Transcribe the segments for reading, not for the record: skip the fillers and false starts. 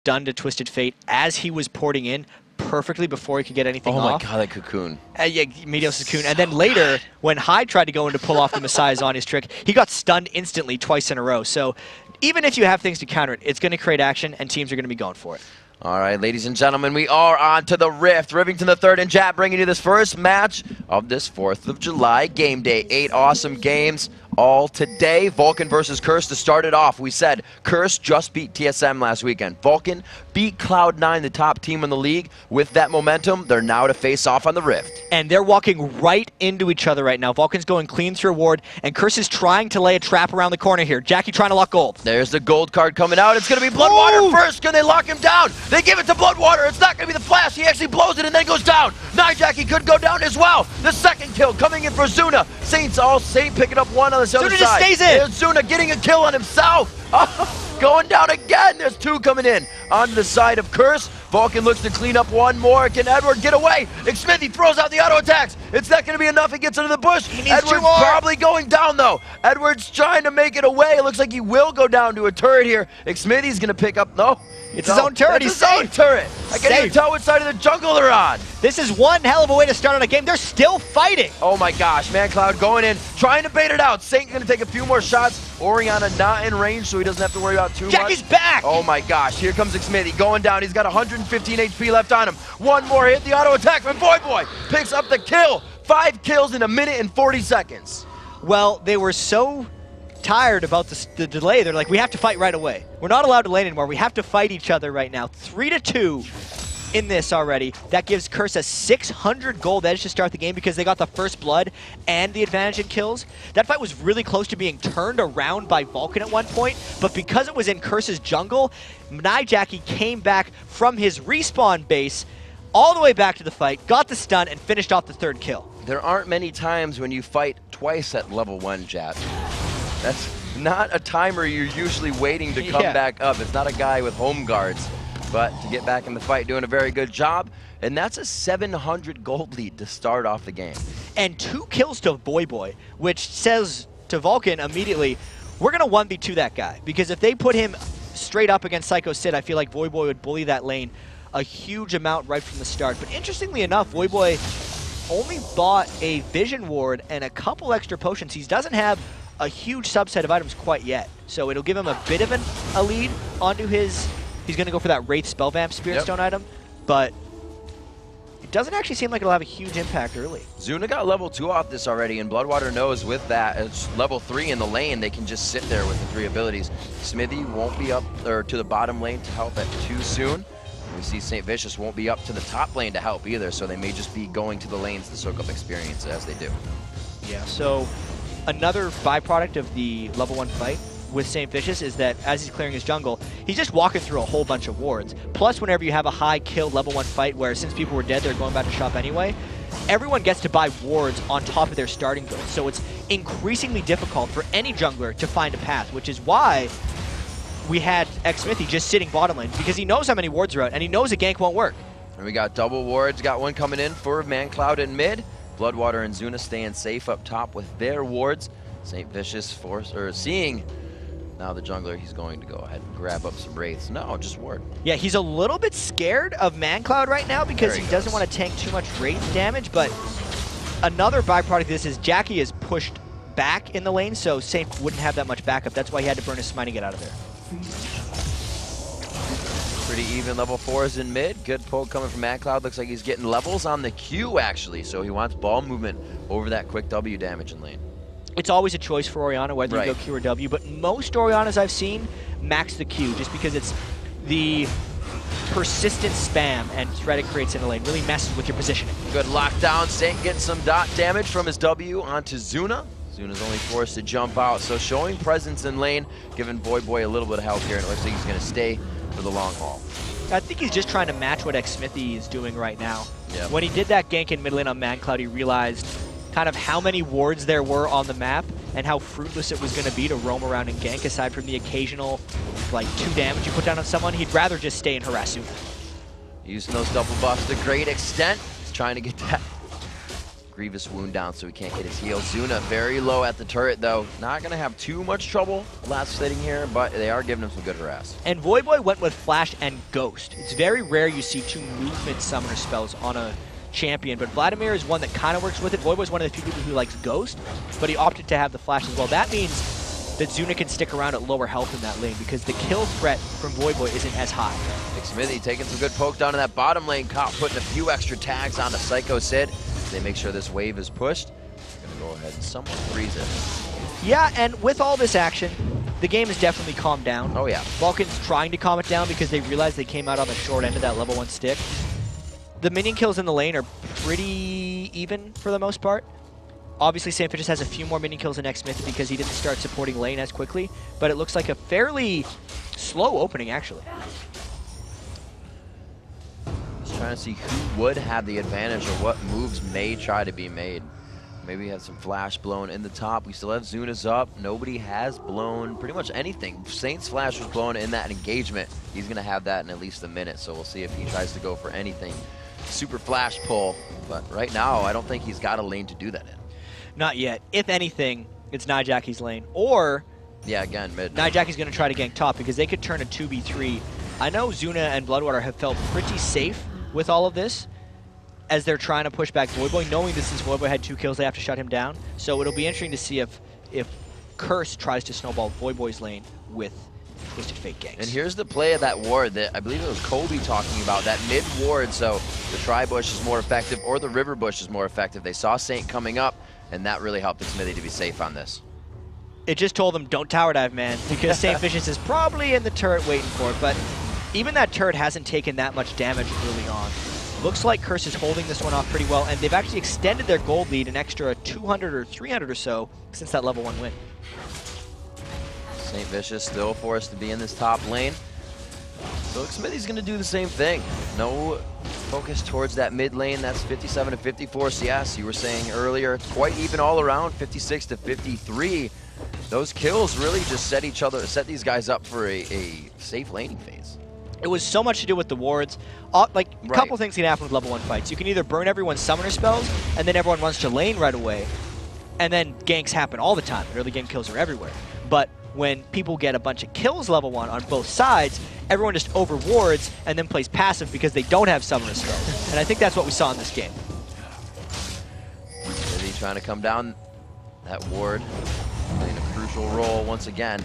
stun to Twisted Fate as he was porting in perfectly before he could get anything off. Oh my god, that cocoon. Yeah, Meteos' cocoon. And then later, when Hyde tried to go in to pull off the Messiah's on his trick, he got stunned instantly twice in a row. So even if you have things to counter it, it's going to create action, and teams are going to be going for it. All right, ladies and gentlemen, we are on to the Rift. Rivington the Third and Jap bringing you this first match of this 4th of July game day. 8 awesome games all today. Vulcun versus Curse to start it off. We said Curse just beat TSM last weekend. Vulcun beat Cloud9, the top team in the league. With that momentum, they're now to face off on the Rift. And they're walking right into each other right now. Vulcan's going clean through a ward, and Curse is trying to lay a trap around the corner here. Jackie trying to lock gold. There's the gold card coming out. It's going to be Bloodwater first. Can they lock him down? They give it to Bloodwater. It's not going to be the flash. He actually blows it and then goes down. Jackie could go down as well. The second kill coming in for Zuna. Saint picking up one on the other side. Zuna just stays in. There's Zuna getting a kill on himself. Going down again. There's 2 coming in on the side of Curse. Vulcun looks to clean up one more. Can Edward get away? Smithy throws out the auto attacks. It's not going to be enough. He gets into the bush. Edward's probably going down though. Edward's trying to make it away. It looks like he will go down to a turret here. Smithy's going to pick up. It's his own turret. He's his own turret. I can't even tell which side of the jungle they're on. This is one hell of a way to start on a game. They're still fighting. Oh my gosh, ManCloud going in, trying to bait it out. Saint going to take a few more shots. Orianna not in range, so he doesn't have to worry about too much. Jackie's back. Oh my gosh, here comes Smithy going down. He's got 115 HP left on him. One more hit, the auto attack from Boy picks up the kill. 5 kills in 1 minute and 40 seconds. Well, they were so tired about the delay. They're like, we have to fight right away. We're not allowed to lane anymore. We have to fight each other right now. 3-2 in this already. That gives Curse a 600 gold edge to start the game because they got the first blood and the advantage in kills. That fight was really close to being turned around by Vulcun at one point, but because it was in Curse's jungle, Jackie came back from his respawn base all the way back to the fight, got the stun, and finished off the 3rd kill. There aren't many times when you fight twice at level 1, Jap. That's not a timer you're usually waiting to come back up. It's not a guy with home guards. But to get back in the fight, doing a very good job. And that's a 700 gold lead to start off the game. And 2 kills to Boy, which says to Vulcun immediately, we're going to 1v2 that guy. Because if they put him straight up against Psycho Sid, I feel like Boy would bully that lane a huge amount right from the start. But interestingly enough, Boy only bought a Vision Ward and a couple extra potions. He doesn't have a huge subset of items quite yet. So it'll give him a bit of a lead onto his... He's going to go for that Wraith Spellvamp Spirit Stone item, but it doesn't actually seem like it'll have a huge impact early. Zuna got level 2 off this already, and Bloodwater knows with that, it's level 3 in the lane, they can just sit there with the 3 abilities. Smithy won't be up or to the bottom lane to help at too soon. We see St. Vicious won't be up to the top lane to help either, so they may just be going to the lanes to soak up experience as they do. Yeah, so another byproduct of the level 1 fight with St. Vicious is that as he's clearing his jungle, he's just walking through a whole bunch of wards. Plus, whenever you have a high kill level 1 fight where since people were dead, they're going back to shop anyway, everyone gets to buy wards on top of their starting build. So it's increasingly difficult for any jungler to find a path, which is why we had Smithy just sitting bottom lane, because he knows how many wards are out, and he knows a gank won't work. And we got double wards, got one coming in for ManCloud in mid. Bloodwater and Zuna staying safe up top with their wards. St. Vicious seeing now the jungler, he's going to go ahead and grab up some Wraiths. No, just ward. Yeah, he's a little bit scared of ManCloud right now because he doesn't want to tank too much Wraith damage, but another byproduct of this is Jackie is pushed back in the lane, so Saint wouldn't have that much backup. That's why he had to burn his smite to get out of there. Pretty even level 4s in mid. Good pull coming from ManCloud. Looks like he's getting levels on the Q, actually, so he wants ball movement over that quick W damage in lane. It's always a choice for Orianna whether you go Q or W, but most Oriannas I've seen max the Q just because it's the persistent spam and threat it creates in the lane. Really messes with your positioning. Good lockdown. Saint getting some dot damage from his W onto Zuna. Zuna's only forced to jump out, so showing presence in lane, giving Boy a little bit of help here, and it looks like he's going to stay for the long haul. I think he's just trying to match what Smithy is doing right now. Yep. When he did that gank in mid lane on ManCloud, he realized kind of how many wards there were on the map and how fruitless it was going to be to roam around and gank aside from the occasional like 2 damage you put down on someone. He'd rather just stay and harass you. Using those double buffs to great extent. He's trying to get that grievous wound down so he can't get his heal. Zuna very low at the turret though. Not going to have too much trouble last sitting here, but they are giving him some good harass. And Voyboy went with Flash and Ghost. It's very rare you see 2 movement summoner spells on a champion, but Vladimir is one that kind of works with it. Voyboy's one of the few people who likes Ghost, but he opted to have the Flash as well. That means that Zuna can stick around at lower health in that lane because the kill threat from Voyboy isn't as high. Smithy taking some good poke down in that bottom lane. Cop putting a few extra tags onto Psycho Sid. They make sure this wave is pushed. Gonna go ahead and somewhat freeze it. Yeah, and with all this action, the game has definitely calmed down. Oh yeah. Vulcan's trying to calm it down because they realize they came out on the short end of that level 1 stick. The minion kills in the lane are pretty even for the most part. Obviously, St. Fitch's has a few more minion kills than X-Smith because he didn't start supporting lane as quickly, but it looks like a fairly slow opening, actually. Just trying to see who would have the advantage or what moves may try to be made. Maybe have some flash blown in the top. We still have Zuna's up. Nobody has blown pretty much anything. Saint's flash was blown in that engagement. He's going to have that in at least a minute, so we'll see if he tries to go for anything. Super flash pull, but right now I don't think he's got a lane to do that in. Not yet. If anything, it's Nijacki's lane. Or, yeah, again, mid. Nijacki's going to try to gank top because they could turn a 2v3. I know Zuna and Bloodwater have felt pretty safe with all of this as they're trying to push back Voyboy, knowing that since Voyboy had 2 kills, they have to shut him down. So it'll be interesting to see if Curse tries to snowball Voyboy's lane with Twisted Fate ganks. And here's the play of that ward that I believe it was Kobe talking about, that mid ward, so the Tri-Bush is more effective or the River Bush is more effective. They saw Saint coming up, and that really helped Smithy to be safe on this. It just told them, don't tower dive, man, because St. Vicious is probably in the turret waiting for it, but even that turret hasn't taken that much damage early on. Looks like Curse is holding this one off pretty well, and they've actually extended their gold lead an extra 200 or 300 or so since that level 1 win. St. Vicious still forced to be in this top lane. So Smithy's going to do the same thing. No focus towards that mid lane. That's 57 to 54 CS. You were saying earlier, it's quite even all around, 56 to 53. Those kills really just set these guys up for a safe laning phase. It was so much to do with the wards. A couple things can happen with level 1 fights. You can either burn everyone's summoner spells, and then everyone runs to lane right away, and then ganks happen all the time. Early game kills are everywhere. But when people get a bunch of kills level 1 on both sides, everyone just overwards and then plays passive because they don't have summoner spells. And I think that's what we saw in this game. Smithy trying to come down that ward, playing a crucial role once again.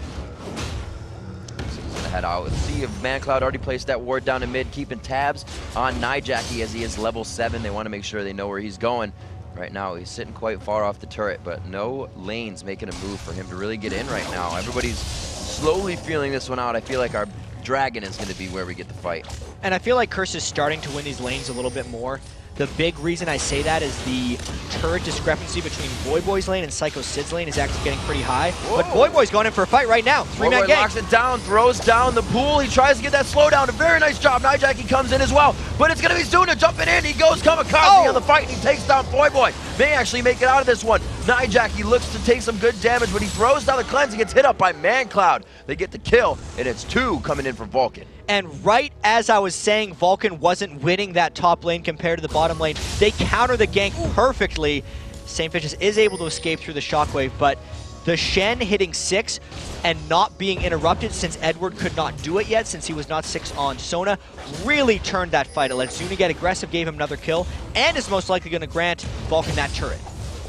Head out. Let's see if ManCloud already placed that ward down in mid, keeping tabs on Nijacki as he is level 7. They want to make sure they know where he's going. Right now, he's sitting quite far off the turret, but no lanes making a move for him to really get in right now. Everybody's slowly feeling this one out. I feel like our Dragon is going to be where we get the fight. And I feel like Curse is starting to win these lanes a little bit more. The big reason I say that is the turret discrepancy between Voyboy's lane and Psycho Sid's lane is actually getting pretty high. Whoa. But Voyboy's going in for a fight right now. 3-man gank. gank. Locks it down, throws down the pool. He tries to get that slowdown. A very nice job. Nijacki comes in as well. But it's going to be Zuna jumping in. He goes kamikaze on the fight, and he takes down Voyboy. May actually make it out of this one. Nijacki looks to take some good damage, but he throws down the cleanse. He gets hit up by ManCloud. They get the kill, and it's 2 coming in for Vulcun. And right as I was saying Vulcun wasn't winning that top lane compared to the bottom lane, they counter the gank perfectly. St. Fitch's is able to escape through the shockwave, but the Shen hitting 6 and not being interrupted since Edward could not do it yet since he was not 6 on Sona really turned that fight. It let Zuna get aggressive, gave him another kill, and is most likely going to grant Vulcun that turret.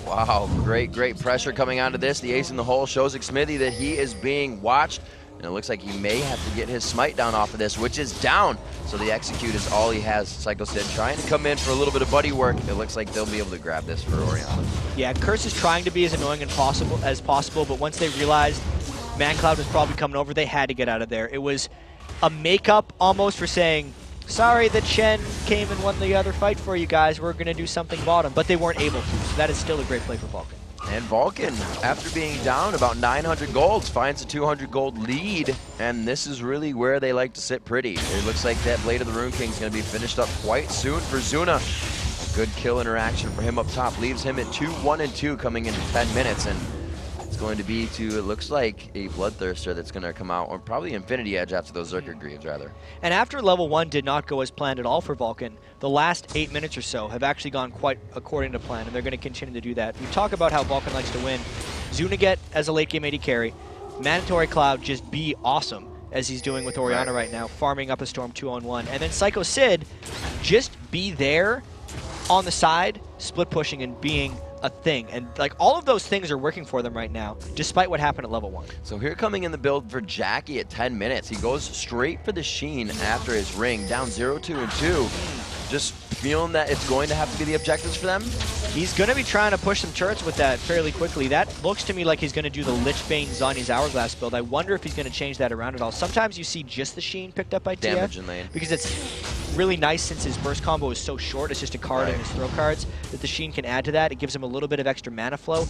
Wow, great pressure coming onto this. The ace in the hole shows Smithy that he is being watched. And it looks like he may have to get his smite down off of this, which is down. So the execute is all he has. Psycho Sid trying to come in for a little bit of buddy work. It looks like they'll be able to grab this for Oriana. Yeah, Curse is trying to be as annoying as possible, but once they realized ManCloud was probably coming over, they had to get out of there. It was a makeup almost for saying, sorry that Shen came and won the other fight for you guys. We're going to do something bottom, but they weren't able to. So that is still a great play for Vulcun. And Vulcun, after being down about 900 golds, finds a 200 gold lead, and this is really where they like to sit pretty. It looks like that Blade of the Rune King is going to be finished up quite soon for Zuna. A good kill interaction for him up top leaves him at 2-1-2 coming into 10 minutes, and It's going to be to, it looks like, a Bloodthirster that's going to come out, or probably Infinity Edge after those Zerker Greaves, rather. And after level 1 did not go as planned at all for Vulcun, the last 8 minutes or so have actually gone quite according to plan, and they're going to continue to do that. We talk about how Vulcun likes to win. Zunaget as a late game AD carry, Mandatory Cloud just be awesome, as he's doing with Orianna right now, farming up a Storm 2-on-1. And then Psycho Sid, just be there on the side, split pushing and being a thing. And like all of those things are working for them right now, despite what happened at level 1. So here coming in the build for Jackie at 10 minutes. He goes straight for the Sheen after his ring, down 0-2 and 2. Just feeling that it's going to have to be the objectives for them. He's going to be trying to push some turrets with that fairly quickly. That looks to me like he's going to do the Lichbane Zhonya's Hourglass build. I wonder if he's going to change that around at all. Sometimes you see just the Sheen picked up by TF. Damage in lane. Because it's really nice since his burst combo is so short. It's just a card and his throw cards that the Sheen can add to that. It gives him a little bit of extra mana flow.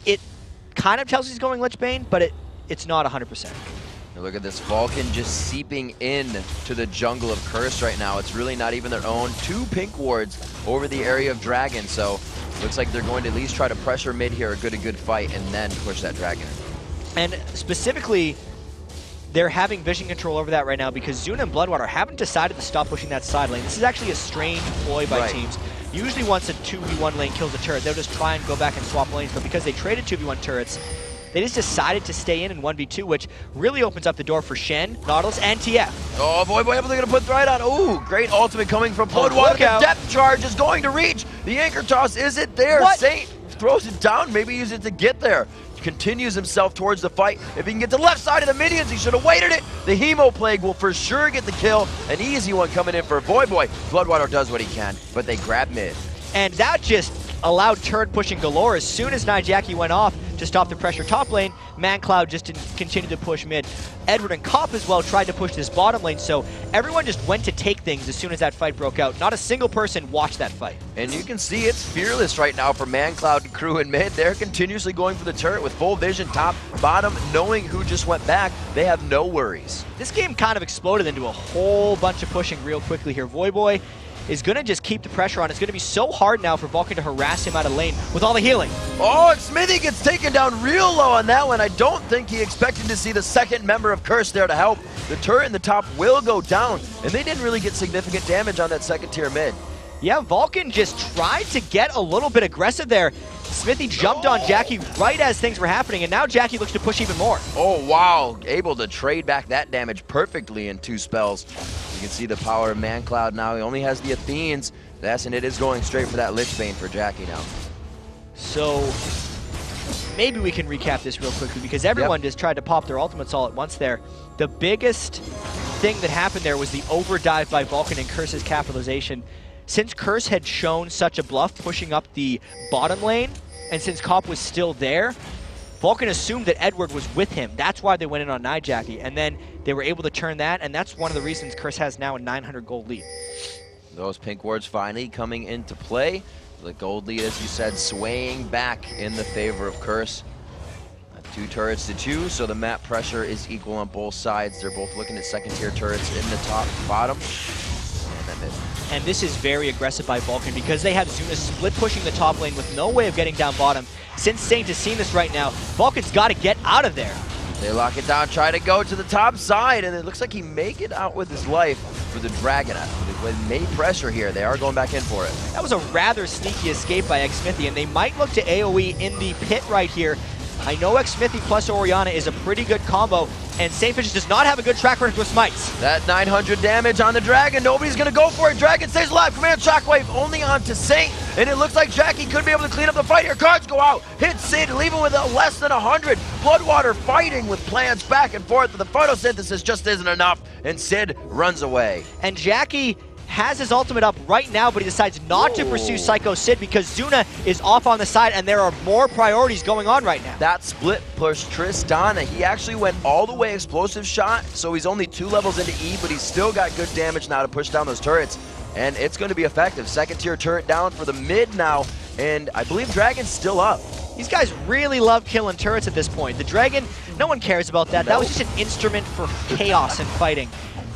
It kind of tells he's going Lichbane, but it's not 100%. Look at this Vulcun just seeping in to the jungle of Curse right now. It's really not even their own. 2 pink wards over the area of Dragon, so looks like they're going to at least try to pressure mid here, a good fight, and then push that Dragon. And specifically, they're having vision control over that right now because Zuna and Bloodwater haven't decided to stop pushing that side lane. This is actually a strange ploy by teams. Usually once a 2v1 lane kills a turret, they'll just try and go back and swap lanes, but because they traded 2v1 turrets, they just decided to stay in 1v2, which really opens up the door for Shen, Nautilus, and TF. Oh, boy, they're going to put Thresh on. Ooh, great ultimate coming from Bloodwater. The depth charge is going to reach. The anchor toss isn't there. What? Saint throws it down, maybe use it to get there. Continues himself towards the fight. If he can get to the left side of the minions, he should have waited it. The Hemo Plague will for sure get the kill. An easy one coming in for Boy. Bloodwater does what he can, but they grab mid. And that just allowed turret pushing galore. As soon as Nijaki went off to stop the pressure top lane, ManCloud just didn't continue to push mid. Edward and Kopp as well tried to push this bottom lane, so everyone just went to take things as soon as that fight broke out. Not a single person watched that fight. And you can see it's fearless right now for ManCloud crew in mid. They're continuously going for the turret with full vision, top, bottom, knowing who just went back. They have no worries. This game kind of exploded into a whole bunch of pushing real quickly here. Voyboy is going to just keep the pressure on. It's going to be so hard now for Vulcun to harass him out of lane with all the healing. Oh, and Smithy gets taken down real low on that one. I don't think he expected to see the second member of Curse there to help. The turret in the top will go down, and they didn't really get significant damage on that second tier mid. Yeah, Vulcun just tried to get a little bit aggressive there. Smithy jumped on Jackie right as things were happening, and now Jackie looks to push even more. Oh, wow. Able to trade back that damage perfectly in 2 spells. You can see the power of ManCloud now. He only has the Athenes. And it is going straight for that Lichbane for Jackie now. So maybe we can recap this real quickly because everyone just tried to pop their ultimates all at once there. The biggest thing that happened there was the overdive by Vulcun and Curse's capitalization. Since Curse had shown such a bluff pushing up the bottom lane, and since Kopp was still there, Vulcun assumed that Edward was with him. That's why they went in on Nijaki, and then they were able to turn that, and that's one of the reasons Curse has now a 900 gold lead. Those pink wards finally coming into play. The gold lead, as you said, swaying back in the favor of Curse. 2 turrets to 2, so the map pressure is equal on both sides. They're both looking at second tier turrets in the top, bottom, and then mid. And this is very aggressive by Vulcun because they have Zuna split pushing the top lane with no way of getting down bottom. Since Saint has seen this right now, Vulcan's got to get out of there. They lock it down, try to go to the top side, and it looks like he may get out with his life for the Dragon. With May pressure here, they are going back in for it. That was a rather sneaky escape by Xmithy, and they might look to AoE in the pit right here. I know Xmithy plus Orianna is a pretty good combo, and Saintfish does not have a good track record with smites. That 900 damage on the Dragon, nobody's going to go for it. Dragon stays alive, command Shockwave only on to Saint, and it looks like Jackie could be able to clean up the fight here. Cards go out, hit Sid, leave him with less than 100. Bloodwater fighting with plans back and forth, but the photosynthesis just isn't enough, and Sid runs away. And Jackie has his ultimate up right now, but he decides not to pursue Psycho Sid because Zuna is off on the side and there are more priorities going on right now. That split push Tristana, he actually went all the way explosive shot, so he's only 2 levels into E, but he's still got good damage now to push down those turrets, and it's going to be effective. Second tier turret down for the mid now, and I believe Dragon's still up. These guys really love killing turrets at this point. The Dragon, no one cares about that. That was just an instrument for chaos and fighting.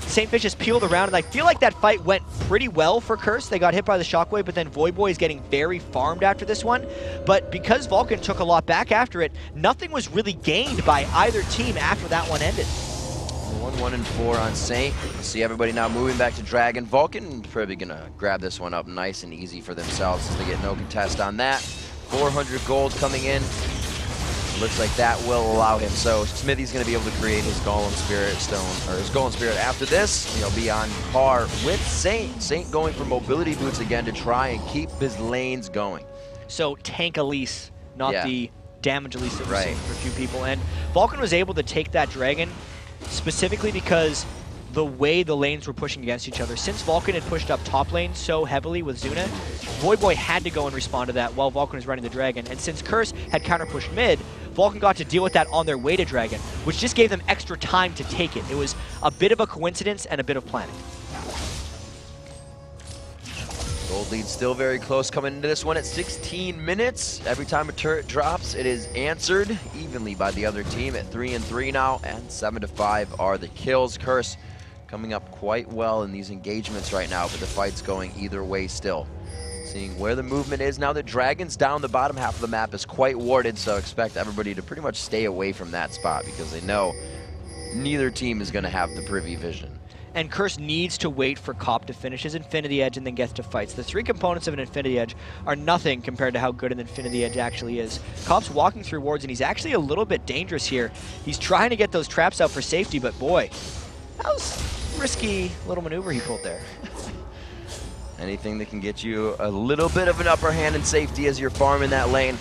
St. Vicious peeled around, and I feel like that fight went pretty well for Curse. They got hit by the shockwave, but then Voyboy is getting very farmed after this one. But because Vulcun took a lot back after it, nothing was really gained by either team after that one ended. 1-1-4 on Saint. See everybody now moving back to Dragon. Vulcun probably gonna grab this one up nice and easy for themselves since they get no contest on that. 400 gold coming in. Looks like that will allow him. So Smithy's gonna be able to create his Golem Spirit Stone, or his Golem Spirit after this. He'll be on par with Saint. Saint going for mobility boots again to try and keep his lanes going. So tank Elise, not the damage Elise that we're seeing for a few people. And Vulcun was able to take that Dragon specifically because the way the lanes were pushing against each other. Since Vulcun had pushed up top lane so heavily with Zuna, Voyboy had to go and respond to that while Vulcun was running the Dragon. And since Curse had counter-pushed mid, Vulcun got to deal with that on their way to Dragon, which just gave them extra time to take it. It was a bit of a coincidence and a bit of planning. Gold lead still very close coming into this one at 16 minutes. Every time a turret drops, it is answered evenly by the other team at 3-3 now, and 7-5 are the kills. Curse coming up quite well in these engagements right now, but the fight's going either way still. Seeing where the movement is now, the Dragon's down the bottom half of the map is quite warded, so expect everybody to pretty much stay away from that spot because they know neither team is going to have the privy vision. And Curse needs to wait for Cop to finish his Infinity Edge and then gets to fights. The three components of an Infinity Edge are nothing compared to how good an Infinity Edge actually is. Cop's walking through wards, and he's actually a little bit dangerous here. He's trying to get those traps out for safety, but boy, that was a risky little maneuver he pulled there. Anything that can get you a little bit of an upper hand in safety as you're farming that lane.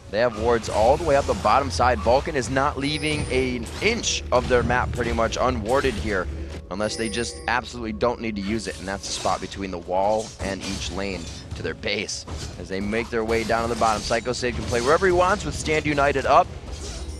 They have wards all the way up the bottom side. Vulcun is not leaving an inch of their map pretty much unwarded here, unless they just absolutely don't need to use it, and that's the spot between the wall and each lane to their base. As they make their way down to the bottom, Psycho Sid can play wherever he wants with Stand United up,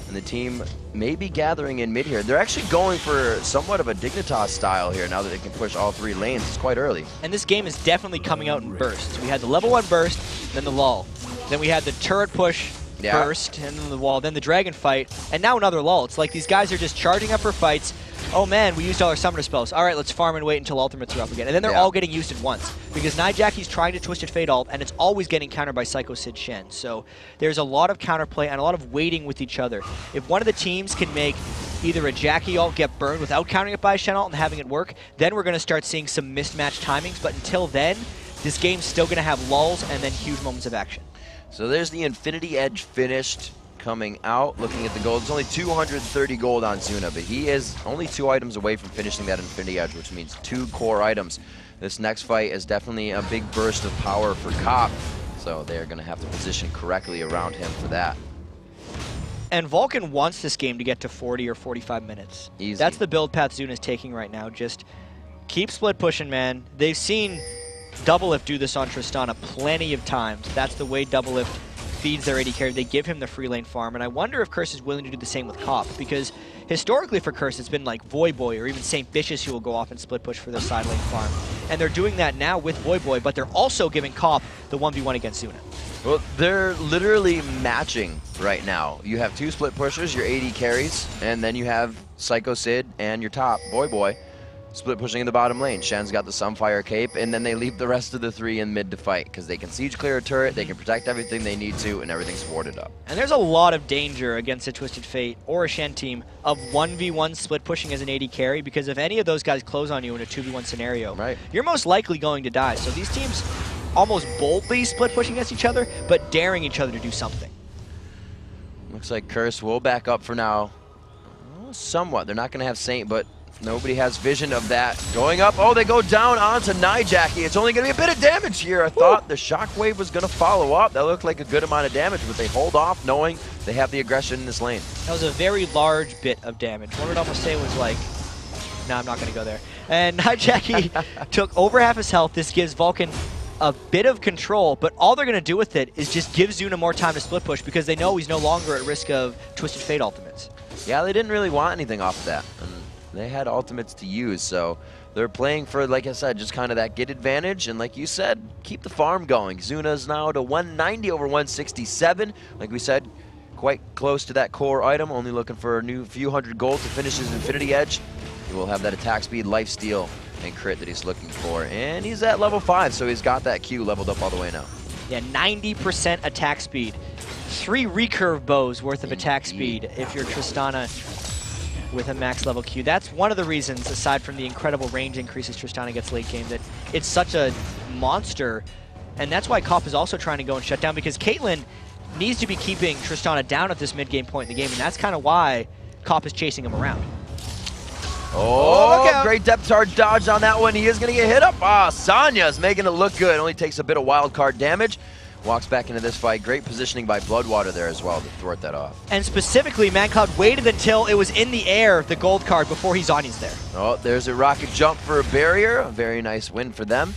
and the team may be gathering in mid here. They're actually going for somewhat of a Dignitas style here now that they can push all three lanes. It's quite early. And this game is definitely coming out in bursts. We had the level 1 burst, then the lull. Then we had the turret push burst, and then the wall, then the Dragon fight, and now another lull. It's like these guys are just charging up for fights. Oh man, we used all our summoner spells. All right, let's farm and wait until ultimates are up again. And then they're all getting used at once. Because Nijacky's trying to Twisted Fate ult, and it's always getting countered by Psycho Sid Shen. So there's a lot of counterplay and a lot of waiting with each other. If one of the teams can make either a Jackie ult get burned without countering it by a Shen ult and having it work, then we're going to start seeing some mismatched timings. But until then, this game's still going to have lulls and then huge moments of action. So there's the Infinity Edge finished. Coming out, looking at the gold. It's only 230 gold on Zuna, but he is only 2 items away from finishing that Infinity Edge, which means 2 core items. This next fight is definitely a big burst of power for Cop, so they're going to have to position correctly around him for that. And Vulcun wants this game to get to 40 or 45 minutes. Easy. That's the build path Zuna's taking right now. Just keep split pushing, man. They've seen Doublelift do this on Tristana plenty of times. That's the way Doublelift feeds their AD carry. They give him the free lane farm, and I wonder if Curse is willing to do the same with Cop, because historically for Curse it's been like Voyboy or even St. Vicious who will go off and split push for the side lane farm. And they're doing that now with Voyboy, but they're also giving Cop the 1v1 against Zuna. Well, they're literally matching right now. You have 2 split pushers, your AD carries, and then you have Psycho Sid and your top, Voyboy, split pushing in the bottom lane. Shen's got the Sunfire Cape, and then they leave the rest of the 3 in mid to fight, because they can siege clear a turret, they can protect everything they need to, and everything's warded up. And there's a lot of danger against a Twisted Fate or a Shen team of 1v1 split pushing as an AD carry, because if any of those guys close on you in a 2v1 scenario, you're most likely going to die. So these teams almost boldly split pushing against each other, but daring each other to do something. Looks like Curse will back up for now. Somewhat. They're not going to have Saint, but nobody has vision of that. Going up. Oh, they go down onto Nijacky. It's only going to be a bit of damage here. I thought the Shockwave was going to follow up. That looked like a good amount of damage, but they hold off knowing they have the aggression in this lane. That was a very large bit of damage. One would almost say was like, no, I'm not going to go there. And Nijacky took over half his health. This gives Vulcun a bit of control, but all they're going to do with it is just give Zuna more time to split push, because they know he's no longer at risk of Twisted Fate ultimates. Yeah, they didn't really want anything off of that. And they had ultimates to use, so they're playing for, like I said, just kind of that get advantage, and like you said, keep the farm going. Zuna's now to 190 over 167. Like we said, quite close to that core item, only looking for a new few hundred gold to finish his Infinity Edge. He will have that attack speed, life steal, and crit that he's looking for. And he's at level 5, so he's got that Q leveled up all the way now. Yeah, 90% attack speed. 3 recurve bows worth of attack speed if you're Tristana with a max level Q. That's one of the reasons, aside from the incredible range increases Tristana gets late game, that it's such a monster. And that's why Kopp is also trying to go and shut down, because Caitlyn needs to be keeping Tristana down at this mid-game point in the game, and that's kind of why Kopp is chasing him around. Oh, great depth charge dodge on that one. He is going to get hit up. Sanya's making it look good. Only takes a bit of wild card damage. Walks back into this fight. Great positioning by Bloodwater there as well to thwart that off. And specifically, ManCloud waited until it was in the air, the gold card, before he Zanya's there. Oh, there's a rocket jump for a barrier. A very nice win for them.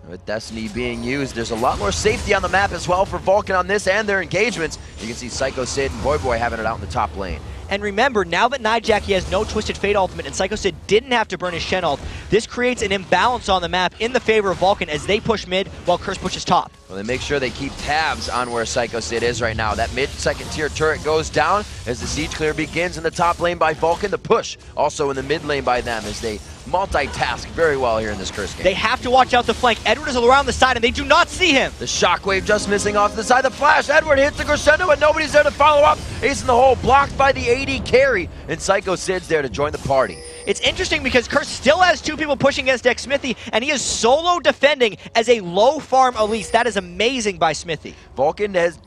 With Destiny being used, there's a lot more safety on the map as well for Vulcun on this and their engagements. You can see Psycho Sid and Voyboy having it out in the top lane. And remember, now that Nijaki has no Twisted Fate ultimate and Psycho Sid didn't have to burn his Shen ult, this creates an imbalance on the map in the favor of Vulcun as they push mid while Curse pushes top. Well, they make sure they keep tabs on where Psycho Sid is right now. That mid-second tier turret goes down as the siege clear begins in the top lane by Vulcun. The push also in the mid lane by them as they multitask very well here in this Curse game. They have to watch out the flank. Edward is around the side and they do not see him. The shockwave just missing off the side. The flash. Edward hits the crescendo, but nobody's there to follow up. Ace in the hole, blocked by the AD carry, and Psycho Sid's there to join the party. It's interesting because Curse still has 2 people pushing against Dex Smithy, and he is solo defending as a low farm Elise. That is amazing by Smithy. Vulcun has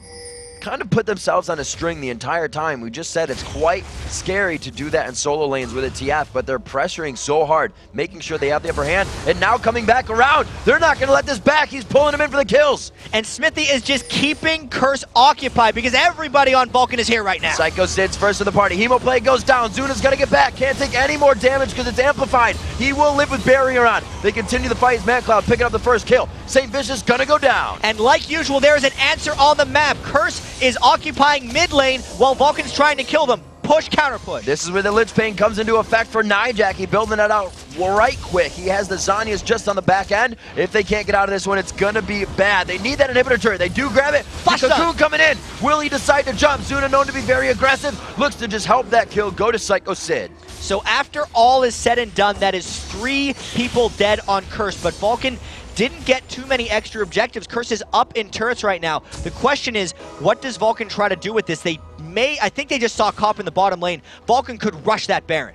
kind of put themselves on a string the entire time. We just said it's quite scary to do that in solo lanes with a TF, but they're pressuring so hard, making sure they have the upper hand, and now coming back around. They're not going to let this back. He's pulling him in for the kills. And Smithy is just keeping Curse occupied because everybody on Vulcun is here right now. Psycho Sid's first in the party. Hemo play goes down. Zuna's going to get back. Can't take any more damage because it's amplified. He will live with barrier on. They continue the fight as ManCloud picking up the first kill. St. Vicious going to go down. And like usual, there is an answer on the map. Curse is occupying mid lane while Vulcan's trying to kill them. Push, counter push. This is where the Lich Bane comes into effect for Nijaki, building it out right quick. He has the Zanyas just on the back end. If they can't get out of this one, it's gonna be bad. They need that inhibitor turret. They do grab it. Cocoon coming in. Will he decide to jump? Zuna, known to be very aggressive, looks to just help that kill go to Psycho Sid. So after all is said and done, that is 3 people dead on Curse, but Vulcan didn't get too many extra objectives. Curse is up in turrets right now. The question is, what does Vulcan try to do with this? I think they just saw Kopp in the bottom lane. Vulcan could rush that Baron.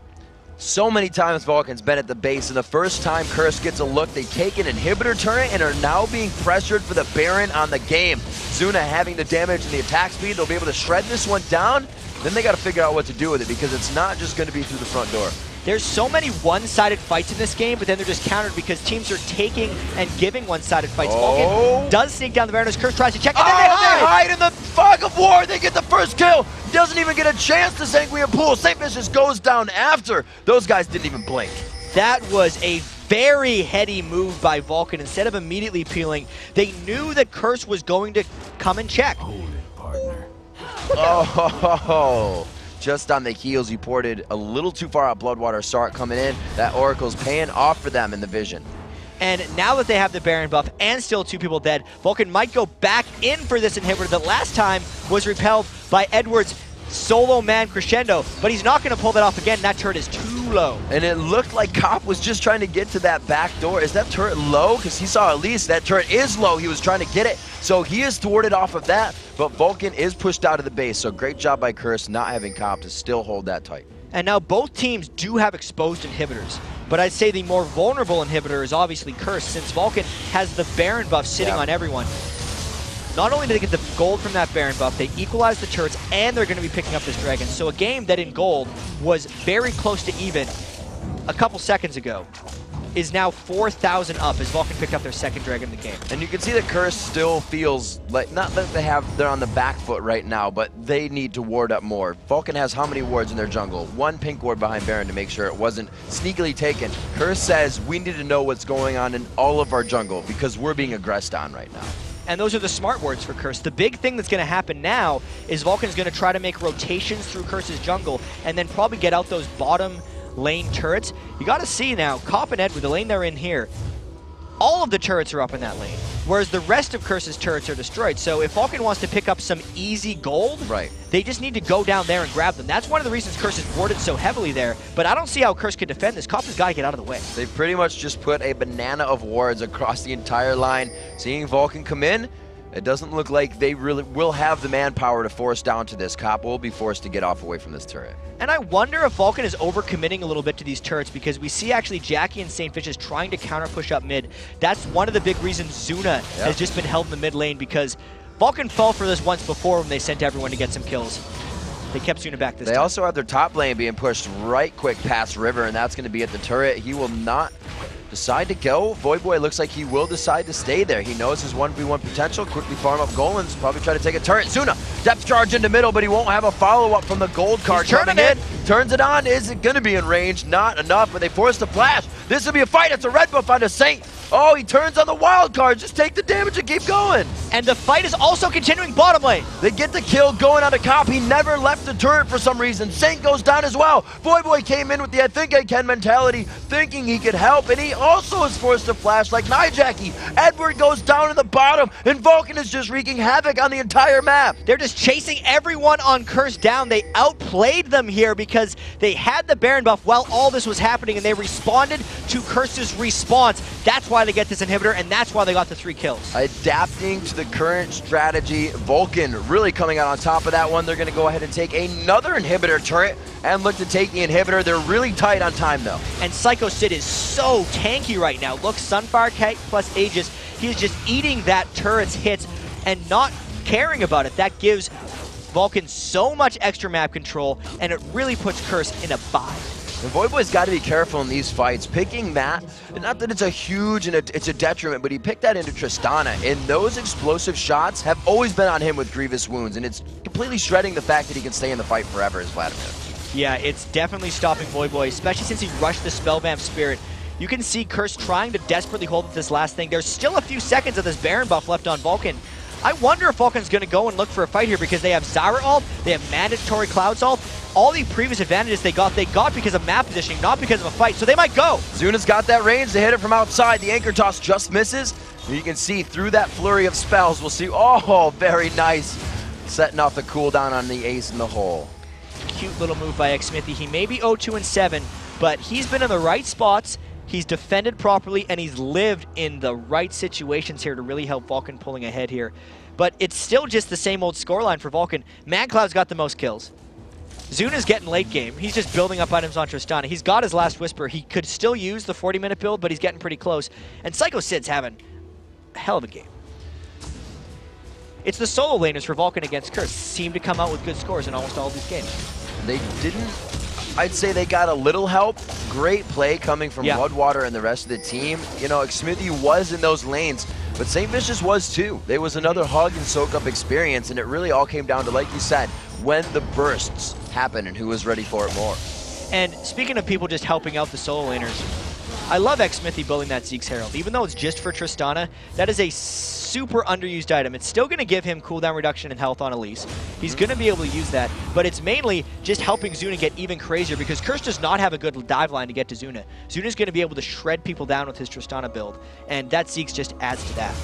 So many times Vulcan's been at the base, and the first time Curse gets a look, they take an inhibitor turret and are now being pressured for the Baron on the game. Zuna having the damage and the attack speed, they'll be able to shred this one down. Then they got to figure out what to do with it because it's not just going to be through the front door. There's so many one-sided fights in this game, but then they're just countered because teams are taking and giving one-sided fights. Vulcan does sneak down the Baron as Curse tries to check, and then they hide in the fog of war. They get the first kill. Doesn't even get a chance to Sanguine Pool. St. Vicious goes down after. Those guys didn't even blink. That was a very heady move by Vulcan. Instead of immediately peeling, they knew that Curse was going to come and check. Hold it, partner. Oh, just on the heels, you ported a little too far out. Bloodwater saw it coming in. That Oracle's paying off for them in the vision. And now that they have the Baron buff and still 2 people dead, Vulcan might go back in for this inhibitor that last time was repelled by Edward's solo man crescendo, but he's not going to pull that off again. That turret is too low. And it looked like Kopp was just trying to get to that back door. Is that turret low? Because he saw at least that turret is low. He was trying to get it. So he is thwarted off of that, but Vulcan is pushed out of the base. So great job by Curse not having Kopp to still hold that tight. And now both teams do have exposed inhibitors, but I'd say the more vulnerable inhibitor is obviously Curse, since Vulcan has the Baron buff sitting on everyone. Not only do they get the gold from that Baron buff, they equalize the turrets, and they're going to be picking up this dragon. So a game that in gold was very close to even a couple seconds ago is now 4,000 up as Vulcan picked up their second dragon in the game. And you can see that Curse still feels like, not that they're on the back foot right now, but they need to ward up more. Vulcan has how many wards in their jungle? 1 pink ward behind Baron to make sure it wasn't sneakily taken. Curse says we need to know what's going on in all of our jungle because we're being aggressed on right now. And those are the smart words for Curse. The big thing that's going to happen now is Vulcan's going to try to make rotations through Curse's jungle and then probably get out those bottom lane turrets. You got to see now, Kopp and Ed with the lane they're in here, all of the turrets are up in that lane, whereas the rest of Curse's turrets are destroyed. So if Vulcun wants to pick up some easy gold, they just need to go down there and grab them. That's one of the reasons Curse is warded so heavily there, but I don't see how Curse could defend this. Cop has got to get out of the way. They pretty much just put a banana of wards across the entire line. Seeing Vulcun come in, it doesn't look like they really will have the manpower to force down to this. Cop will be forced to get off away from this turret. And I wonder if Vulcun is overcommitting a little bit to these turrets, because we see actually Jackie and St. Fish is trying to counter push up mid. That's one of the big reasons Zuna has just been held in the mid lane, because Vulcun fell for this once before when they sent everyone to get some kills. They kept Zuna back this time. They also have their top lane being pushed right quick past River, and that's going to be at the turret. He will not decide to go. Voidboy looks like he will decide to stay there. He knows his 1v1 potential. Quickly farm up Golems. Probably try to take a turret. Zuna, depth charge into middle, but he won't have a follow-up from the gold card. Turning in. Turns it on. Is it going to be in range? Not enough, but they force the flash. This will be a fight. It's a red buff onto Saint. Oh, he turns on the wild card. Just take the damage and keep going. And the fight is also continuing bottom lane. They get the kill going on a Cop. He never left the turret for some reason. Saint goes down as well. Voidboy came in with the I think I can mentality, thinking he could help, and he also is forced to flash like Nijaki. Edward goes down to the bottom, and Vulcun is just wreaking havoc on the entire map. They're just chasing everyone on Curse down. They outplayed them here because they had the Baron buff while all this was happening, and they responded to Curse's response. That's why they get this inhibitor, and that's why they got the 3 kills. Adapting to the current strategy, Vulcun really coming out on top of that one. They're going to go ahead and take another inhibitor turret and look to take the inhibitor. They're really tight on time, though. And Psycho Sid is so tanky right now. Look, Sunfire Kite plus Aegis. He is just eating that turret's hits and not caring about it. That gives Vulcun so much extra map control, and it really puts Curse in a bind. And Voidboy's got to be careful in these fights. Picking that, not that it's a huge and it's a detriment, but he picked that into Tristana, and those explosive shots have always been on him with grievous wounds, and it's completely shredding the fact that he can stay in the fight forever as Vladimir. Yeah, it's definitely stopping Voidboy, especially since he rushed the Spellvamp Spirit. You can see Curse trying to desperately hold this last thing. There's still a few seconds of this Baron buff left on Vulcun. I wonder if Vulcan's going to go and look for a fight here, because they have Zyra ult, they have mandatory Cloud's ult. All the previous advantages they got because of map positioning, not because of a fight, so they might go. Zuna's got that range to hit it from outside. The anchor toss just misses. You can see through that flurry of spells, we'll see, oh, very nice. Setting off the cooldown on the ace in the hole. Cute little move by Xmithy. He may be 0-2-7, but he's been in the right spots. He's defended properly, and he's lived in the right situations here to really help Vulcun pulling ahead here. But it's still just the same old scoreline for Vulcun. MadCloud's got the most kills. Zuna's getting late game. He's just building up items on Tristana. He's got his last Whisper. He could still use the 40-minute build, but he's getting pretty close. And Psycho Sid's having a hell of a game. It's the solo laners for Vulcun against Curse. Seem to come out with good scores in almost all of these games. They didn't... I'd say they got a little help. Great play coming from Bloodwater and the rest of the team. You know, Xmithy was in those lanes, but St. Vicious was too. There was another hug and soak up experience, and it really all came down to, like you said, when the bursts happen and who was ready for it more. And speaking of people just helping out the solo laners, I love Xmithy building that Zeke's Herald. Even though it's just for Tristana, that is a super underused item. It's still going to give him cooldown reduction and health on Elise. He's going to be able to use that, but it's mainly just helping Zuna get even crazier, because Curse does not have a good dive line to get to Zuna. Zuna's going to be able to shred people down with his Tristana build, and that Zeke's just adds to that.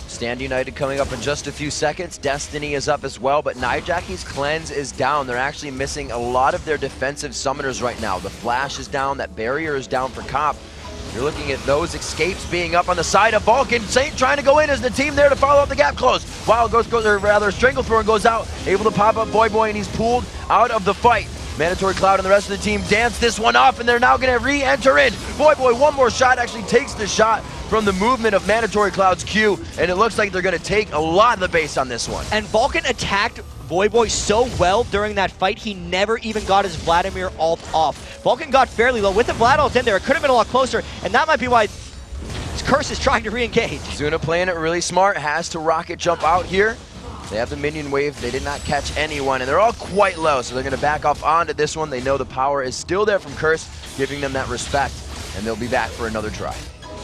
Stand United coming up in just a few seconds. Destiny is up as well, but Nijaki's cleanse is down. They're actually missing a lot of their defensive summoners right now. The Flash is down, that barrier is down for Cop. You're looking at those escapes being up on the side of Vulcun. Saint trying to go in as the team there to follow up the gap close. Wild goes or rather Stranglethorn goes out, able to pop up Voidboy, and he's pulled out of the fight. Mandatory Cloud and the rest of the team dance this one off, and they're now going to re-enter in. Voidboy, one more shot, actually takes the shot from the movement of Mandatory Cloud's Q, and it looks like they're going to take a lot of the base on this one. And Vulcun attacked Voidboy so well during that fight, he never even got his Vladimir ult off. Vulcun got fairly low. With the Vlad ult in there, it could have been a lot closer, and that might be why Curse is trying to re-engage. Zuna playing it really smart, has to rocket jump out here. They have the minion wave. They did not catch anyone, and they're all quite low, so they're going to back off onto this one. They know the power is still there from Curse, giving them that respect, and they'll be back for another try.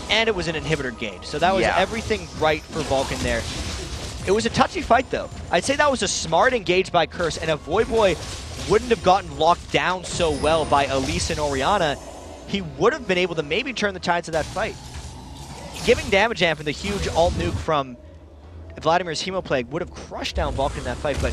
And it was an inhibitor game, so that was everything right for Vulcun there. It was a touchy fight, though. I'd say that was a smart engage by Curse, and if Voidboy wouldn't have gotten locked down so well by Elise and Orianna, he would have been able to maybe turn the tides of that fight. giving damage amp and the huge alt nuke from Vladimir's Hemoplague would have crushed down Vulcun in that fight, but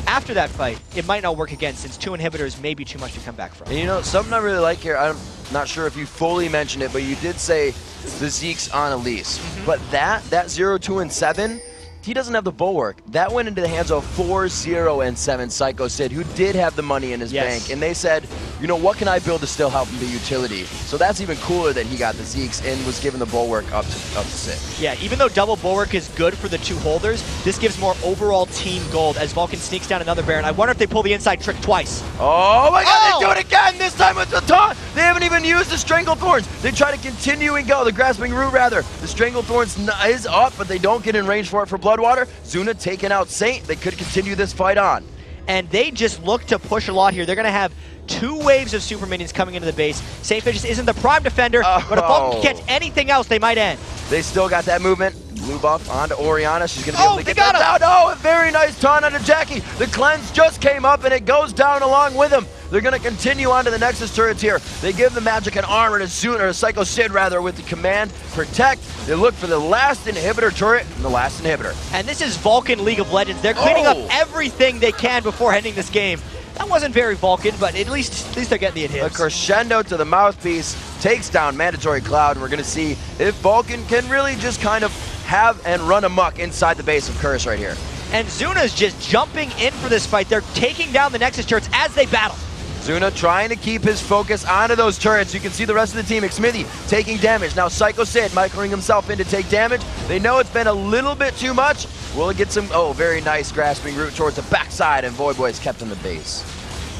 after that fight, it might not work again since 2 inhibitors may be too much to come back from. And you know, something I really like here, I'm not sure if you fully mentioned it, but you did say the Zeke's on Elise. But that 0, 2, and 7, he doesn't have the bulwark. That went into the hands of 4, 0, and 7 Psycho Sid, who did have the money in his bank. And they said, you know, what can I build to still help him be utility? So that's even cooler that he got the Zeke's and was given the bulwark up to Sid. Yeah, even though double bulwark is good for the 2 holders, this gives more overall team gold as Vulcun sneaks down another Baron. I wonder if they pull the inside trick twice. Oh my god, they do it again! This time with the taunt! They haven't even used the Stranglethorns. They try to continue and go. The Grasping Root, rather. The Stranglethorns is up, but they don't get in range for it for Bloodwater. Zuna taking out Saint. They could continue this fight on. And they just look to push a lot here. They're going to have 2 waves of super minions coming into the base. Saint Fish isn't the prime defender, but if Vulcun can catch anything else, they might end. They still got that movement. Blue buff onto Orianna. She's going to be able to get that down. Oh, a very nice taunt onto Jackie. The cleanse just came up, and it goes down along with him. They're going to continue on to the Nexus turrets here. They give the magic and armor to Zuna, or Psycho Sid rather, with the command Protect. They look for the last inhibitor turret and the last inhibitor. And this is Vulcun League of Legends. They're cleaning up everything they can before ending this game. That wasn't very Vulcun, but at least they're getting the hits. A crescendo to the mouthpiece takes down Mandatory Cloud, and we're going to see if Vulcun can really just kind of have and run amok inside the base of Curse right here. And Zuna's just jumping in for this fight. They're taking down the Nexus turrets as they battle. Zuna trying to keep his focus onto those turrets. You can see the rest of the team. Xmithy taking damage. Now Psycho Sid microing himself in to take damage. They know it's been a little bit too much. Will it get some, very nice Grasping Root towards the backside, and Voyboy is kept in the base.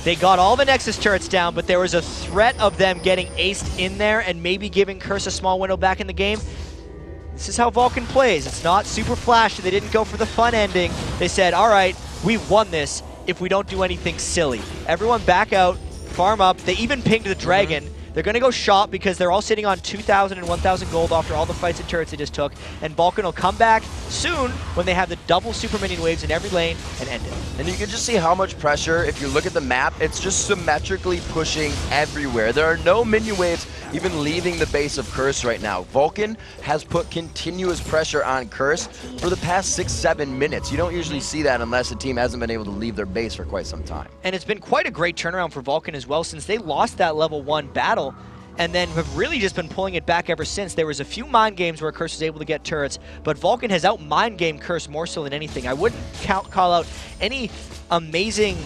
They got all the Nexus turrets down, but there was a threat of them getting aced in there and maybe giving Curse a small window back in the game. This is how Vulcun plays. It's not super flashy. They didn't go for the fun ending. They said, all right, we've won this if we don't do anything silly. Everyone back out, farm up. They even pinged the Dragon. They're going to go shop because they're all sitting on 2,000 and 1,000 gold after all the fights and turrets they just took. And Vulcun will come back soon when they have the double super minion waves in every lane and end it. And you can just see how much pressure, if you look at the map, it's just symmetrically pushing everywhere. There are no minion waves even leaving the base of Curse right now. Vulcun has put continuous pressure on Curse for the past 6-7 minutes. You don't usually see that unless a team hasn't been able to leave their base for quite some time. And it's been quite a great turnaround for Vulcun as well, since they lost that level 1 battle and then have really just been pulling it back ever since. There was a few mind games where Curse was able to get turrets, but Vulcun has out-mind gamed Curse more so than anything. I wouldn't call out any amazing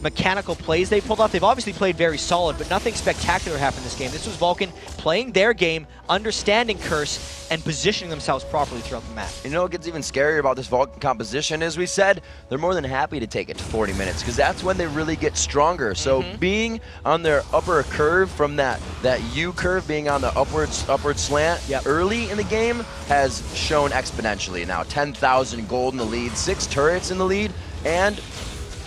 mechanical plays they pulled off. They've obviously played very solid, but nothing spectacular happened this game. This was Vulcun playing their game, understanding Curse, and positioning themselves properly throughout the map. You know what gets even scarier about this Vulcun composition is, we said, they're more than happy to take it to 40 minutes, because that's when they really get stronger. So being on their upper curve from that U curve, being on the upward slant early in the game has shown exponentially. Now 10,000 gold in the lead, 6 turrets in the lead, and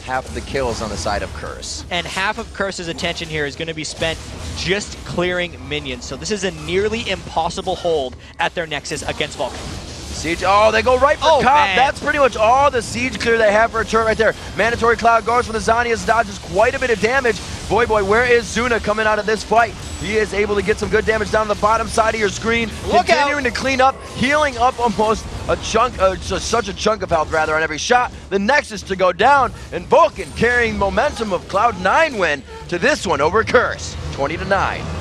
half of the kills on the side of Curse. And half of Curse's attention here is going to be spent just clearing minions. So this is a nearly impossible hold at their Nexus against Vulcun. Siege, they go right for Cop. That's pretty much all the siege clear they have for a turret right there. Mandatory Cloud goes for the Zania's, dodges quite a bit of damage. Voyboy, where is Zuna coming out of this fight? He is able to get some good damage down the bottom side of your screen. Continuing to clean up, healing up almost a chunk, such a chunk of health rather on every shot. The Nexus to go down, and Vulcun carrying momentum of Cloud9 win to this one over Curse, 20-9.